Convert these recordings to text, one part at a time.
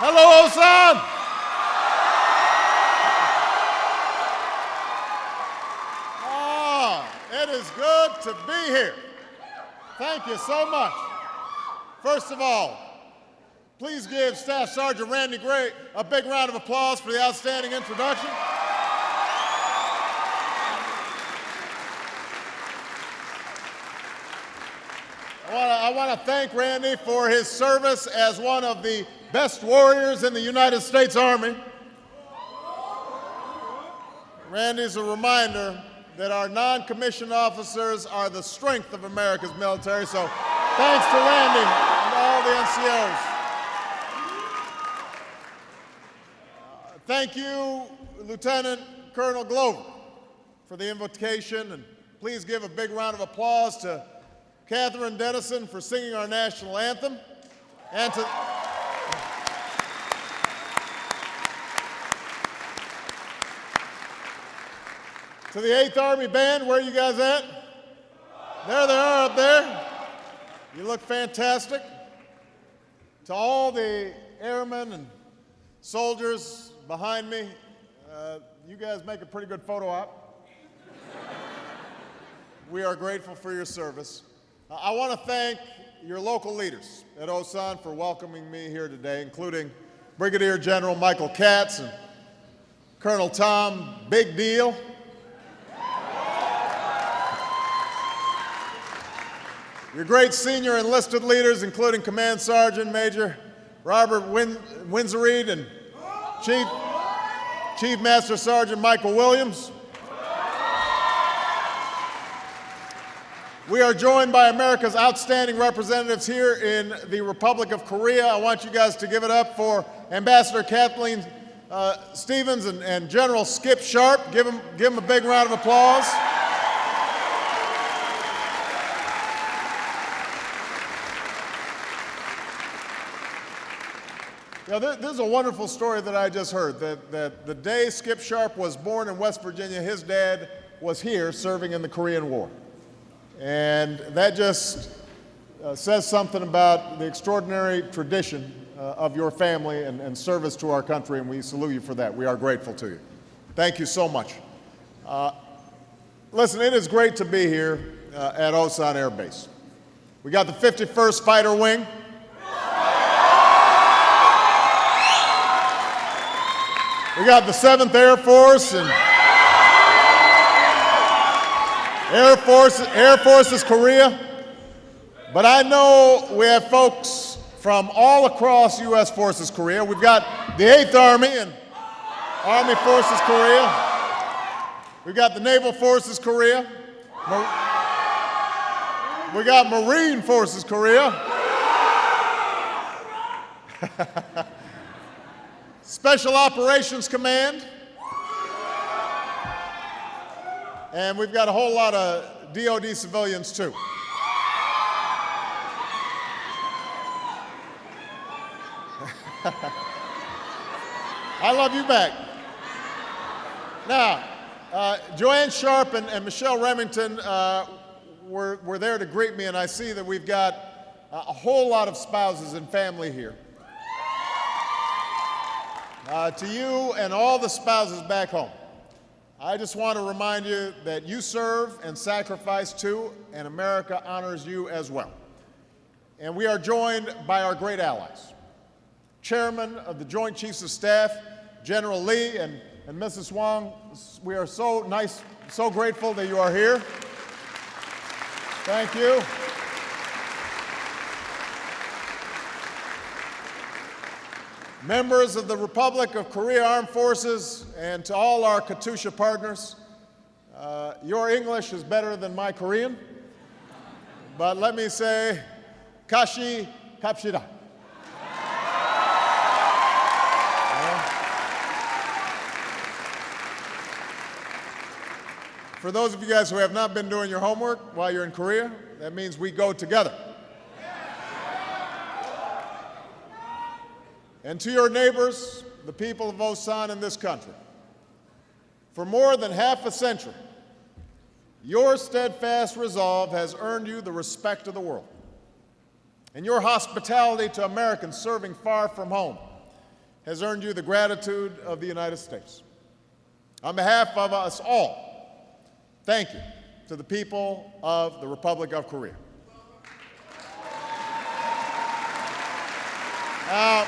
Hello, Osan! It is good to be here. Thank you so much. First of all, please give Staff Sergeant Randy Gray a big round of applause for the outstanding introduction. I want to thank Randy for his service as one of the best warriors in the United States Army. Randy's a reminder that our non-commissioned officers are the strength of America's military, so thanks to Randy and all the NCOs. Thank you, Lieutenant Colonel Glover, for the invocation, and please give a big round of applause to Catherine Dennison for singing our national anthem, and to the 8th Army Band. Where are you guys at? There they are up there. You look fantastic. To all the airmen and soldiers behind me, you guys make a pretty good photo op. We are grateful for your service. I want to thank your local leaders at Osan for welcoming me here today, including Brigadier General Michael Katz and Colonel Tom Big Deal. Your great senior enlisted leaders, including Command Sergeant Major Robert Winzereed and Chief Master Sergeant Michael Williams. We are joined by America's outstanding representatives here in the Republic of Korea. I want you guys to give it up for Ambassador Kathleen Stevens and General Skip Sharp. Give them a big round of applause. Now, this is a wonderful story that I just heard, that the day Skip Sharp was born in West Virginia, his dad was here serving in the Korean War. And that just says something about the extraordinary tradition of your family and service to our country, and we salute you for that. We are grateful to you. Thank you so much. Listen, it is great to be here at Osan Air Base. We got the 51st Fighter Wing. We got the 7th Air Force and Air Forces Korea. But I know we have folks from all across U.S. Forces Korea. We've got the 8th Army and Army Forces Korea. We've got the Naval Forces Korea. We got Marine Forces Korea. Special Operations Command. And we've got a whole lot of DoD civilians, too. I love you back. Now, Joanne Sharp and Michelle Remington were there to greet me, and I see that we've got a whole lot of spouses and family here. To you and all the spouses back home, I just want to remind you that you serve and sacrifice too, and America honors you as well. And we are joined by our great allies. Chairman of the Joint Chiefs of Staff, General Lee and Mrs. Wong, we are so grateful that you are here. Thank you. Members of the Republic of Korea Armed Forces, and to all our Katusha partners, your English is better than my Korean, but let me say, Kashi Kapshida. For those of you guys who have not been doing your homework while you're in Korea, that means we go together. And to your neighbors, the people of Osan in this country, for more than half a century, your steadfast resolve has earned you the respect of the world. And your hospitality to Americans serving far from home has earned you the gratitude of the United States. On behalf of us all, thank you to the people of the Republic of Korea. Now,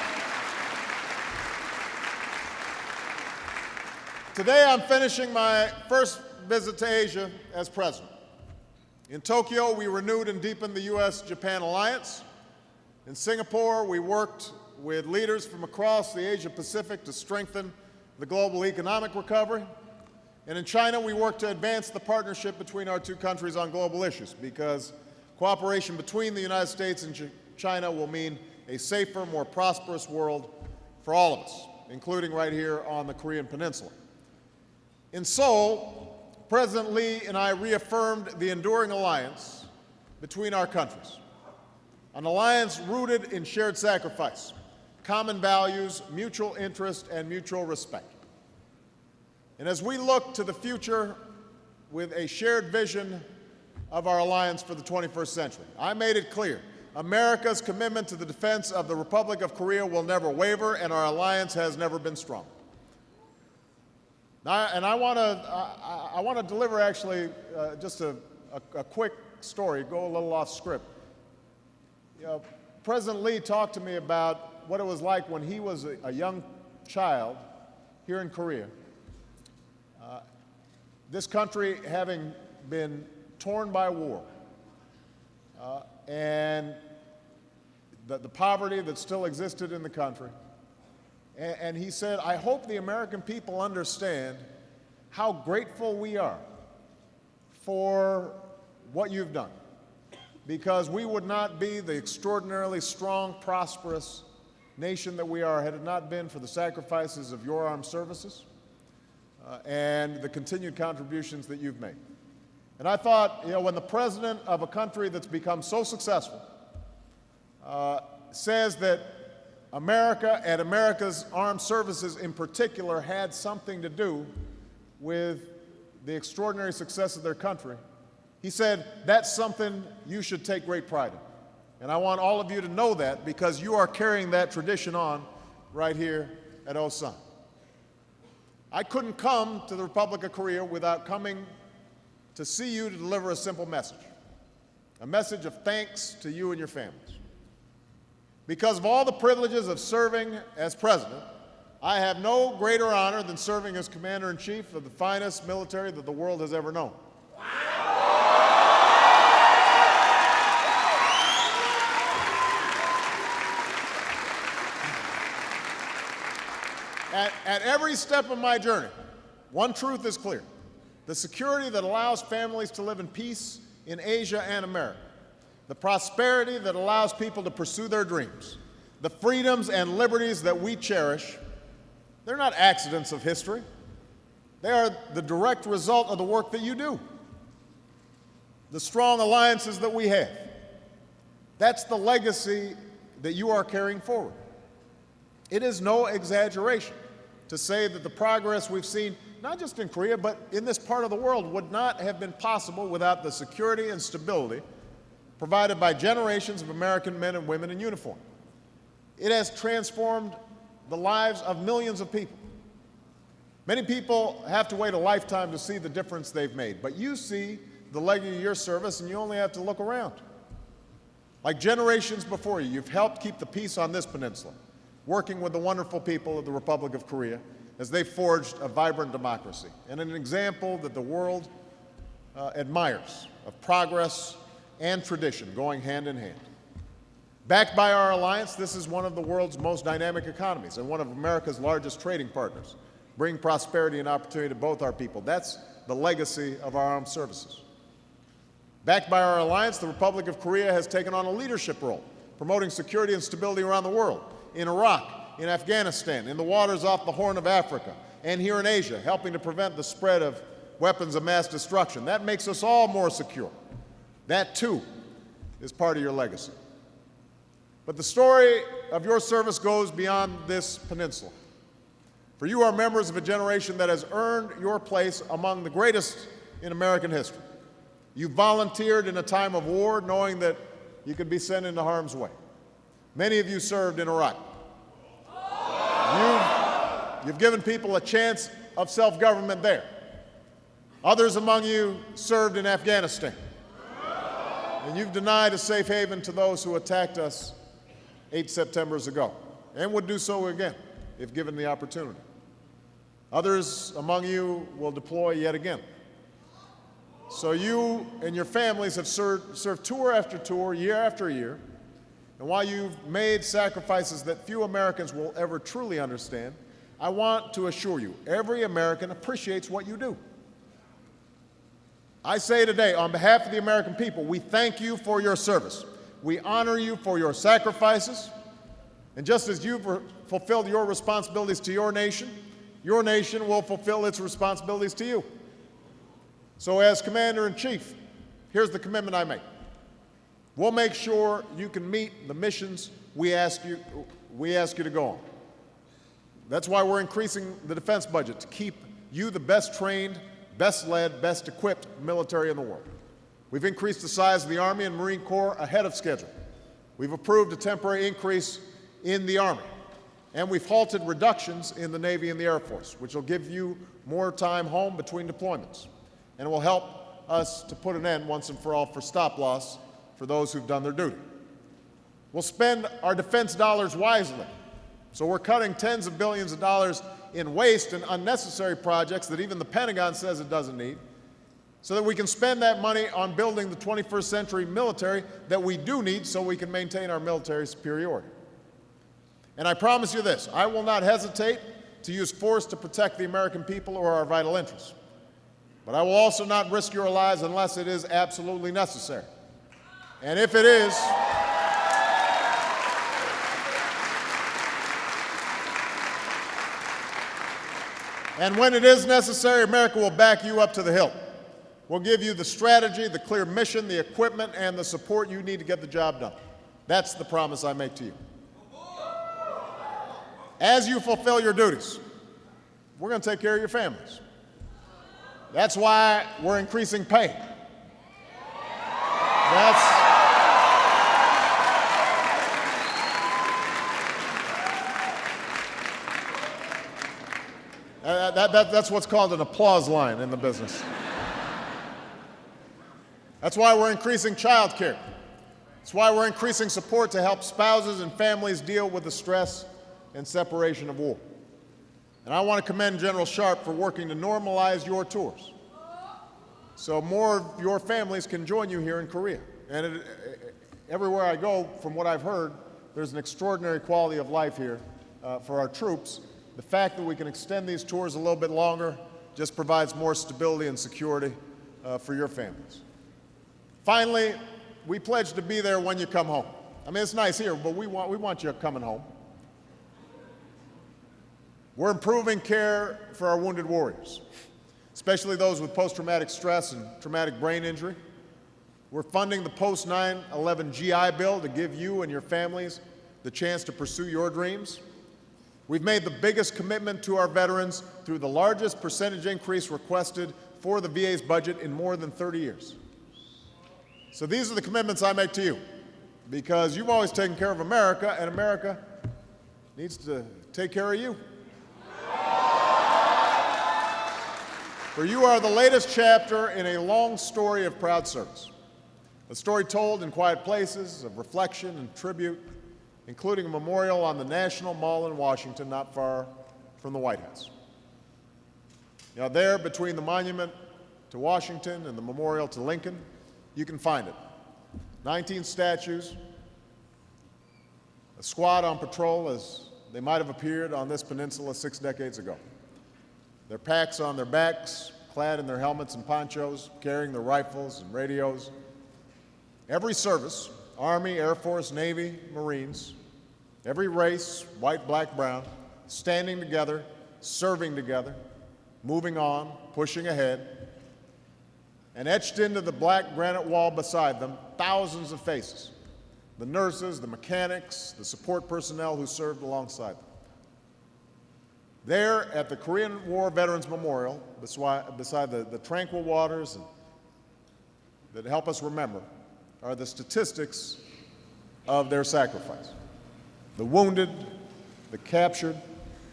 today I'm finishing my first visit to Asia as president. In Tokyo, we renewed and deepened the U.S.-Japan alliance. In Singapore, we worked with leaders from across the Asia-Pacific to strengthen the global economic recovery. And in China, we worked to advance the partnership between our two countries on global issues, because cooperation between the United States and China will mean a safer, more prosperous world for all of us, including right here on the Korean Peninsula. In Seoul, President Lee and I reaffirmed the enduring alliance between our countries, an alliance rooted in shared sacrifice, common values, mutual interest, and mutual respect. And as we look to the future with a shared vision of our alliance for the 21st century, I made it clear America's commitment to the defense of the Republic of Korea will never waver, and our alliance has never been stronger. Now, and I want to deliver actually just a quick story, go a little off script. You know, President Lee talked to me about what it was like when he was a young child here in Korea. This country having been torn by war, and the poverty that still existed in the country. And he said, I hope the American people understand how grateful we are for what you've done, because we would not be the extraordinarily strong, prosperous nation that we are had it not been for the sacrifices of your armed services and the continued contributions that you've made. And I thought, you know, when the president of a country that's become so successful says that America and America's armed services in particular had something to do with the extraordinary success of their country, he said, that's something you should take great pride in. And I want all of you to know that, because you are carrying that tradition on right here at Osan. I couldn't come to the Republic of Korea without coming to see you to deliver a simple message, a message of thanks to you and your families. Because of all the privileges of serving as president, I have no greater honor than serving as commander-in-chief of the finest military that the world has ever known. At every step of my journey, one truth is clear: the security that allows families to live in peace in Asia and America, the prosperity that allows people to pursue their dreams, the freedoms and liberties that we cherish, they're not accidents of history. They are the direct result of the work that you do, the strong alliances that we have. That's the legacy that you are carrying forward. It is no exaggeration to say that the progress we've seen, not just in Korea, but in this part of the world, would not have been possible without the security and stability provided by generations of American men and women in uniform. It has transformed the lives of millions of people. Many people have to wait a lifetime to see the difference they've made, but you see the legacy of your service, and you only have to look around. Like generations before you, you've helped keep the peace on this peninsula, working with the wonderful people of the Republic of Korea as they forged a vibrant democracy, and an example that the world admires of progress and tradition going hand in hand. Backed by our alliance, this is one of the world's most dynamic economies and one of America's largest trading partners, bringing prosperity and opportunity to both our people. That's the legacy of our armed services. Backed by our alliance, the Republic of Korea has taken on a leadership role, promoting security and stability around the world, in Iraq, in Afghanistan, in the waters off the Horn of Africa, and here in Asia, helping to prevent the spread of weapons of mass destruction. That makes us all more secure. That, too, is part of your legacy. But the story of your service goes beyond this peninsula. For you are members of a generation that has earned your place among the greatest in American history. You volunteered in a time of war, knowing that you could be sent into harm's way. Many of you served in Iraq. You You've given people a chance of self-government there. Others among you served in Afghanistan. And you've denied a safe haven to those who attacked us 8 Septembers ago, and would do so again if given the opportunity. Others among you will deploy yet again. So you and your families have served tour after tour, year after year, and while you've made sacrifices that few Americans will ever truly understand, I want to assure you, every American appreciates what you do. I say today, on behalf of the American people, we thank you for your service. We honor you for your sacrifices. And just as you've fulfilled your responsibilities to your nation will fulfill its responsibilities to you. So as Commander-in-Chief, here's the commitment I make. We'll make sure you can meet the missions we ask you to go on. That's why we're increasing the defense budget, to keep you the best trained, best led, best equipped military in the world. We've increased the size of the Army and Marine Corps ahead of schedule. We've approved a temporary increase in the Army. And we've halted reductions in the Navy and the Air Force, which will give you more time home between deployments. And will help us to put an end once and for all for stop loss for those who've done their duty. We'll spend our defense dollars wisely. So we're cutting tens of billions of dollars in waste and unnecessary projects that even the Pentagon says it doesn't need, so that we can spend that money on building the 21st century military that we do need so we can maintain our military superiority. And I promise you this, I will not hesitate to use force to protect the American people or our vital interests. But I will also not risk your lives unless it is absolutely necessary. And if it is, and when it is necessary, America will back you up to the hilt. We'll give you the strategy, the clear mission, the equipment, and the support you need to get the job done. That's the promise I make to you. As you fulfill your duties, we're going to take care of your families. That's why we're increasing pay. That's what's called an applause line in the business. That's why we're increasing child care. That's why we're increasing support to help spouses and families deal with the stress and separation of war. And I want to commend General Sharp for working to normalize your tours so more of your families can join you here in Korea. And everywhere I go, from what I've heard, there's an extraordinary quality of life here for our troops. The fact that we can extend these tours a little bit longer just provides more stability and security for your families. Finally, we pledge to be there when you come home. I mean, it's nice here, but we want you coming home. We're improving care for our wounded warriors, especially those with post-traumatic stress and traumatic brain injury. We're funding the post-9/11 GI Bill to give you and your families the chance to pursue your dreams. We've made the biggest commitment to our veterans through the largest percentage increase requested for the VA's budget in more than 30 years. So these are the commitments I make to you, because you've always taken care of America, and America needs to take care of you. For you are the latest chapter in a long story of proud service, a story told in quiet places of reflection and tribute, including a memorial on the National Mall in Washington, not far from the White House. Now there, between the monument to Washington and the memorial to Lincoln, you can find it. 19 statues, a squad on patrol as they might have appeared on this peninsula 6 decades ago. Their packs on their backs, clad in their helmets and ponchos, carrying their rifles and radios. Every service, Army, Air Force, Navy, Marines, every race, white, black, brown, standing together, serving together, moving on, pushing ahead. And etched into the black granite wall beside them, thousands of faces, the nurses, the mechanics, the support personnel who served alongside them. There at the Korean War Veterans Memorial, beside the tranquil waters that help us remember, are the statistics of their sacrifice. The wounded, the captured,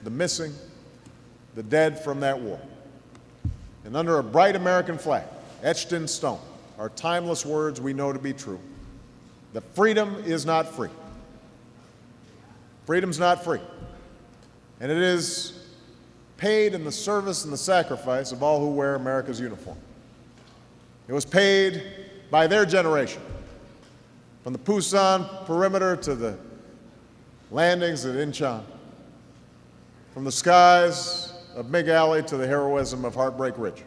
the missing, the dead from that war. And under a bright American flag, etched in stone, are timeless words we know to be true, that freedom is not free. Freedom's not free. And it is paid in the service and the sacrifice of all who wear America's uniform. It was paid by their generation, from the Pusan perimeter to the landings at Incheon, from the skies of Mig Alley to the heroism of Heartbreak Ridge.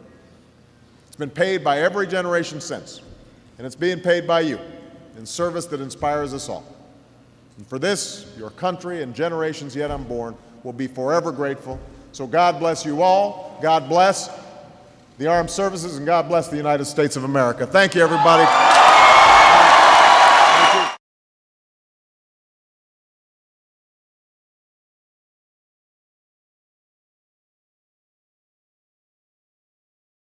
It's been paid by every generation since, and it's being paid by you in service that inspires us all. And for this, your country and generations yet unborn will be forever grateful. So God bless you all. God bless the armed services, and God bless the United States of America. Thank you, everybody.